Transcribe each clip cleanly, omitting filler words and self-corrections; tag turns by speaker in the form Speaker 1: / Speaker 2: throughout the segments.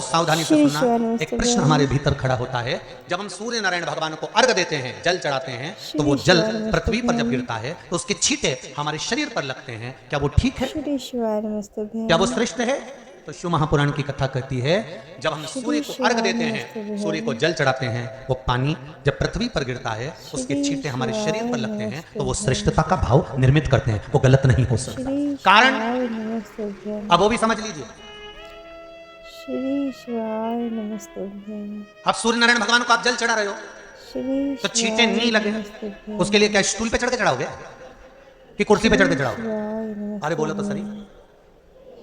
Speaker 1: सावधानी से सुनना। एक प्रश्न हमारे भीतर खड़ा होता है, जब हम सूर्य नारायण भगवान को अर्घ देते हैं, जल चढ़ाते हैं, तो वो जल पृथ्वी पर जब गिरता है तो उसके छींटे हमारे शरीर पर लगते हैं, क्या वो ठीक है? क्या वो श्रेष्ठ है? तो शिव महापुराण की कथा कहती है, जब हम सूर्य को अर्घ देते हैं, सूर्य को जल चढ़ाते हैं, वो पानी जब पृथ्वी पर गिरता है, उसके छींटे हमारे शरीर पर लगते हैं, तो वो श्रेष्ठता का भाव निर्मित करते हैं, वो गलत नहीं हो सकता। कारण अब वो भी समझ लीजिए। अब सूर्य नारायण भगवान को आप जल चढ़ा रहे हो, तो छींटे नहीं लगे, उसके लिए क्या स्टूल पे चढ़ के चढ़ाओगे कि कुर्सी पे चढ़ के चढ़ाओगे? अरे बोलो तो सही।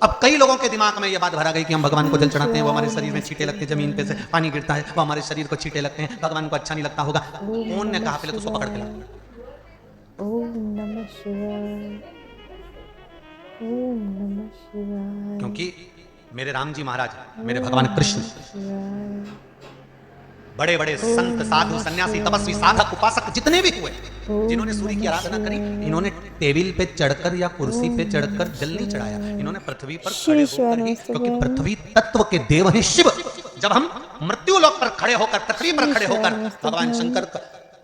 Speaker 1: अब कई लोगों के दिमाग में यह बात भरा गई कि हम भगवान को जल चढ़ाते हैं, वो हमारे शरीर में छींटे लगते हैं, जमीन पे से पानी गिरता है, वो हमारे शरीर को छींटे लगते हैं, भगवान को अच्छा नहीं लगता होगा। कौन ने कहा? पहले तो उसको पकड़ के लाओ।
Speaker 2: ओम नमः शिवाय, ओम नमः शिवाय।
Speaker 1: क्योंकि मेरे राम जी महाराज, मेरे भगवान कृष्ण, बड़े बड़े संत, साधु, सन्यासी, तपस्वी, साधक, उपासक जितने भी हुए, जिन्होंने सूर्य की आराधना करी, इन्होंने टेबल पे चढ़कर या कुर्सी पे चढ़कर जल नहीं चढ़ाया, इन्होंने पृथ्वी पर खड़े होकर ही, क्योंकि पृथ्वी तत्व के देव हैं शिव। जब हम मृत्यु लोक पर खड़े होकर, पृथ्वी पर खड़े होकर भगवान शंकर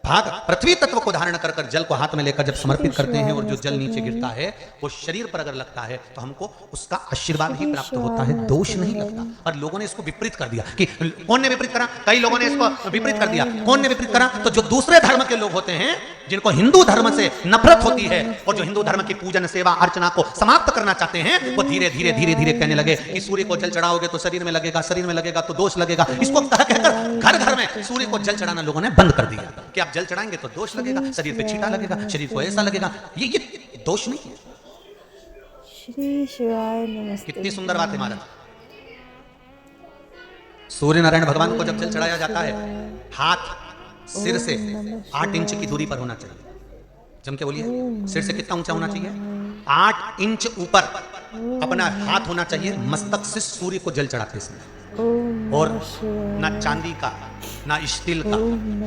Speaker 1: भाग पृथ्वी तत्व को धारण कर कर जल को हाथ में लेकर जब समर्पित करते हैं, और जो जल नीचे गिरता है वो शरीर पर अगर लगता है तो हमको उसका आशीर्वाद ही प्राप्त होता है, दोष नहीं लगता। और लोगों ने इसको विपरीत कर दिया कि कौन ने विपरीत करा? कई लोगों ने इसको विपरीत कर दिया। कौन ने विपरीत करा? तो जो दूसरे धर्म के लोग होते हैं, जिनको हिंदू धर्म से नफरत होती है और जो हिंदू धर्म की पूजन, सेवा, अर्चना को समाप्त करना चाहते हैं, वो धीरे धीरे धीरे धीरे कहने लगे कि सूर्य को जल चढ़ाओगे तो शरीर में लगेगा, शरीर में लगेगा तो दोष लगेगा। इसको कहकर घर घर में सूर्य को जल चढ़ाना लोगों ने बंद कर दिया कि आप जल चढ़ाएंगे तो दोष लगेगा, शरीर पे छींटा लगेगा, शरीर को ऐसा लगेगा। ये दोष नहीं है।
Speaker 2: श्री शिवाय नमस्ते।
Speaker 1: कितनी सुंदर बात है महाराज। सूर्य नारायण भगवान को जब जल चढ़ाया जाता है, हाथ सिर से 8 इंच की दूरी पर होना चाहिए। जम के बोलिए, सिर से कितना ऊंचा होना चाहिए? 8 इंच ऊपर अपना हाथ होना चाहिए मस्तक से सूर्य को जल चढ़ाते समय। और ना चांदी का, ना स्टील का,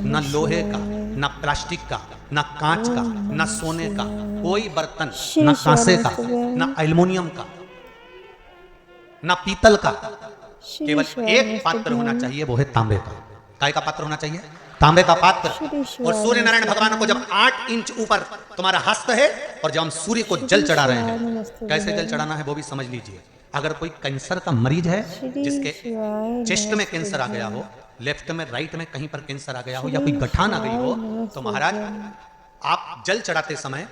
Speaker 1: ना लोहे का, ना प्लास्टिक का, ना कांच का, ना सोने का कोई बर्तन, ना कांसे का, ना एल्युमिनियम का, ना पीतल का, केवल एक पात्र होना चाहिए, वो है तांबे का। काय का पात्र होना चाहिए? तांबे का पात्र। और सूर्य नारायण भगवान को जब 8 इंच ऊपर तुम्हारा हस्त है, और जब हम सूर्य को जल चढ़ा रहे हैं, कैसे जल चढ़ाना है वो भी समझ लीजिए। अगर कोई कैंसर का मरीज है, जिसके चेस्ट में कैंसर आ गया हो, लेफ्ट में, राइट में कहीं पर कैंसर आ गया हो, या कोई गठान आ गई हो, तो महाराज आप जल चढ़ाते समय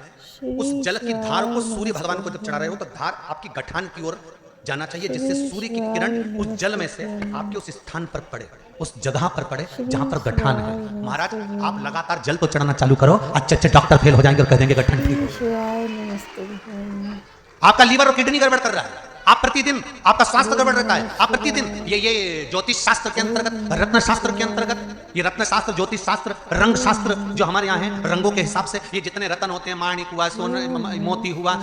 Speaker 1: उस जल की धार को सूर्य भगवान को जब चढ़ा रहे हो, तो धार आपकी गठान की ओर जाना चाहिए, जिससे सूर्य की किरण उस जल में से आपके उस स्थान पर पड़े, उस जगह पर पड़े जहां पर गठान है। महाराज आप लगातार जल तो चढ़ाना चालू करो, अच्छे अच्छे डॉक्टर फेल हो जाएंगे और कह देंगे गठान ठीक है। आपका लीवर और किडनी गड़बड़ कर रहा है, आप प्रतिदिन आपका स्वास्थ्य गड़बड़ रहता है, आप प्रतिदिन ये ज्योतिष शास्त्र के अंतर्गत, रत्न शास्त्र के अंतर्गत, ये रत्न शास्त्र, ज्योतिष शास्त्र, रंग शास्त्र जो हमारे यहाँ है, रंगों के हिसाब से ये जितने रत्न होते हैं, माणिक हुआ, सोने, मोती हुआ,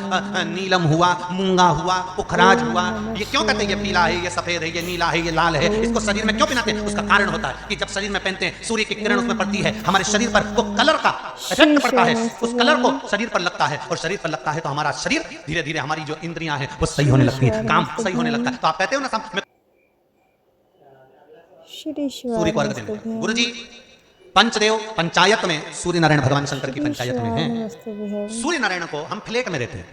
Speaker 1: नीलम हुआ, मूंगा हुआ, पुखराज हुआ, ये क्यों कहते हैं? ये पीला है, ये सफेद है, ये नीला है, ये लाल है, इसको शरीर में क्यों पहनाते हैं? उसका कारण होता है कि जब शरीर में पहनते हैं, सूर्य की किरण उसमें पड़ती है, हमारे शरीर पर वो कलर का इफेक्ट पड़ता है, उस कलर को शरीर पर लगता है, और शरीर पर लगता है तो हमारा शरीर धीरे धीरे, हमारी जो इंद्रियां हैं वो सही होने लगती है, काम सही होने लगता है। तो आप कहते हो ना, सूर्य को अर्घ देना। गुरु जी पंचदेव पंचायत में सूर्य नारायण भगवान शंकर की पंचायत में है। सूर्य नारायण को हम फ्लैट में रहते हैं,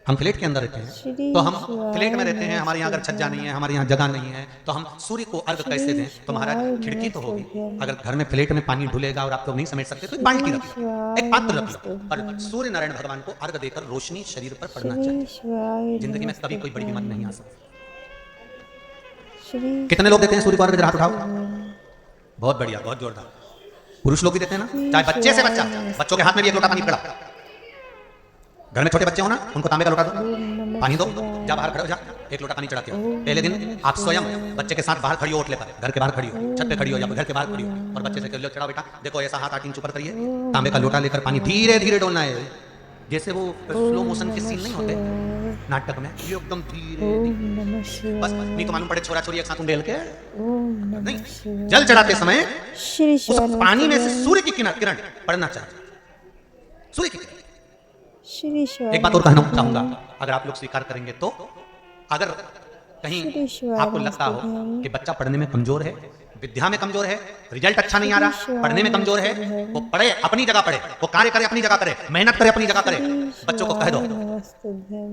Speaker 1: हम फ्लैट के अंदर रहते हैं, तो हम फ्लैट में रहते हैं, हमारे यहाँ अगर छज्जा नहीं है, हमारे यहाँ जगह नहीं है, तो हम सूर्य को अर्घ कैसे दें? तो महाराज खिड़की तो होगी, अगर घर में फ्लैट में पानी ढुलेगा और आप लोग नहीं समेट सकते तो एक बाल्टी रख लो, एक पात्र रख लो, और सूर्य नारायण भगवान को अर्घ देकर रोशनी शरीर पर पड़ना चाहिए। जिंदगी में कभी कोई बड़ी बीमारी नहीं आ सकती। कितने लोग देते हैं सूर्य को अर्घ? हाथ उठाओ। बहुत बढ़िया, बहुत जोरदार। पुरुष लोग भी देते हैं ना, चाहे बच्चे से बच्चा, बच्चों के हाथ में भी एक लोटा पानी पड़ा। घर में छोटे बच्चे हो ना, उनको तांबे का लोटा दो, पानी दो, जा बाहर खड़े हो, जा एक लोटा पानी चढ़ाते हो। पहले दिन आप स्वयं बच्चे के साथ बाहर खड़ी हो, ओटले पर, घर के बाहर खड़ी हो, छत पे खड़ी हो या घर के बाहर खड़ी हो, और बच्चे से कह चढ़ाओ बेटा, देखो ऐसा हाथ 8 इंच ऊपर करिए, तांबे का लोटा लेकर पानी धीरे धीरे डोलना है, जैसे वो स्लो मोशन के सीन नहीं होते नाटक में, ये एकदम धीरे धीरे, बस नहीं तो मालूम पड़े छोरा छोरी एक साथ उंडेल के नहीं। जल चढ़ाते समय उस पानी में से सूर्य की किरण पड़ना चाहिए, सूर्य की किरण। एक बात और कहना चाहूंगा, अगर आप लोग स्वीकार करेंगे तो, अगर कहीं
Speaker 2: श्री शिवाय
Speaker 1: आपको लगता हो
Speaker 2: नमस्तुभ्यं।
Speaker 1: कि बच्चा पढ़ने में कमजोर है, विद्या में कमजोर है, रिजल्ट अच्छा नहीं आ रहा,
Speaker 2: श्री
Speaker 1: पढ़ने में कमजोर है,
Speaker 2: शिवाय
Speaker 1: वो पढ़े अपनी जगह पढ़े, वो कार्य करे अपनी जगह करे, मेहनत करे अपनी जगह करे। बच्चों को कह दो
Speaker 2: नमस्तुभ्यं।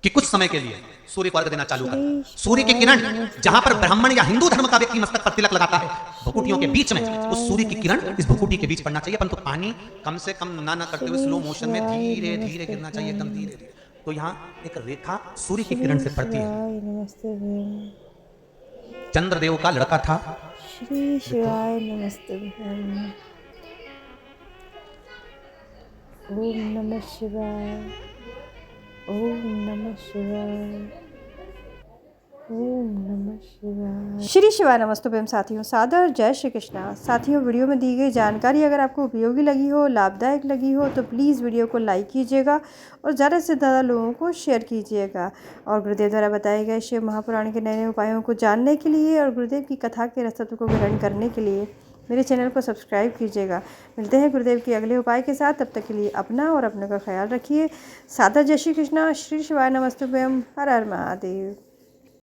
Speaker 1: कि कुछ समय के लिए सूर्य को अर्घ देना चालू कर।
Speaker 2: श्री
Speaker 1: सूर्य की
Speaker 2: शिवाय
Speaker 1: किरण जहां पर ब्राह्मण या हिंदू धर्म का व्यक्ति मस्तक पर तिलक लगाता है, भुकुटियों के बीच में उस सूर्य की किरण इस भुकुटी के बीच पड़ना चाहिए, परंतु पानी कम से कम ना करते हुए स्लो मोशन में धीरे धीरे गिरना चाहिए, एकदम धीरे धीरे। तो यहाँ एक रेखा सूर्य की किरण से पड़ती है।
Speaker 2: शिवाय नमस्तुभ्यं।
Speaker 1: चंद्रदेव का लड़का था,
Speaker 2: श्री शिवाय नमस्तुभ्यं। ओम नमः शिवाय। ओम नमः शिवाय। ओम नमः शिवाय। श्री शिवाय नमस्तुभ्यं। साथियों सादर जय श्री कृष्णा। साथियों वीडियो में दी गई जानकारी अगर आपको उपयोगी लगी हो, लाभदायक लगी हो तो प्लीज़ वीडियो को लाइक कीजिएगा और ज़्यादा से ज़्यादा लोगों को शेयर कीजिएगा। और गुरुदेव द्वारा बताए गए शिव महापुराण के नए नए उपायों को जानने के लिए और गुरुदेव की कथा के रहस्य को ग्रहण करने के लिए मेरे चैनल को सब्सक्राइब कीजिएगा। मिलते हैं गुरुदेव के अगले उपाय के साथ, तब तक के लिए अपना और अपने का ख्याल रखिए। सादर जय श्री कृष्णा। श्री शिवाय नमस्तुभ्यं। हर हर महादेव।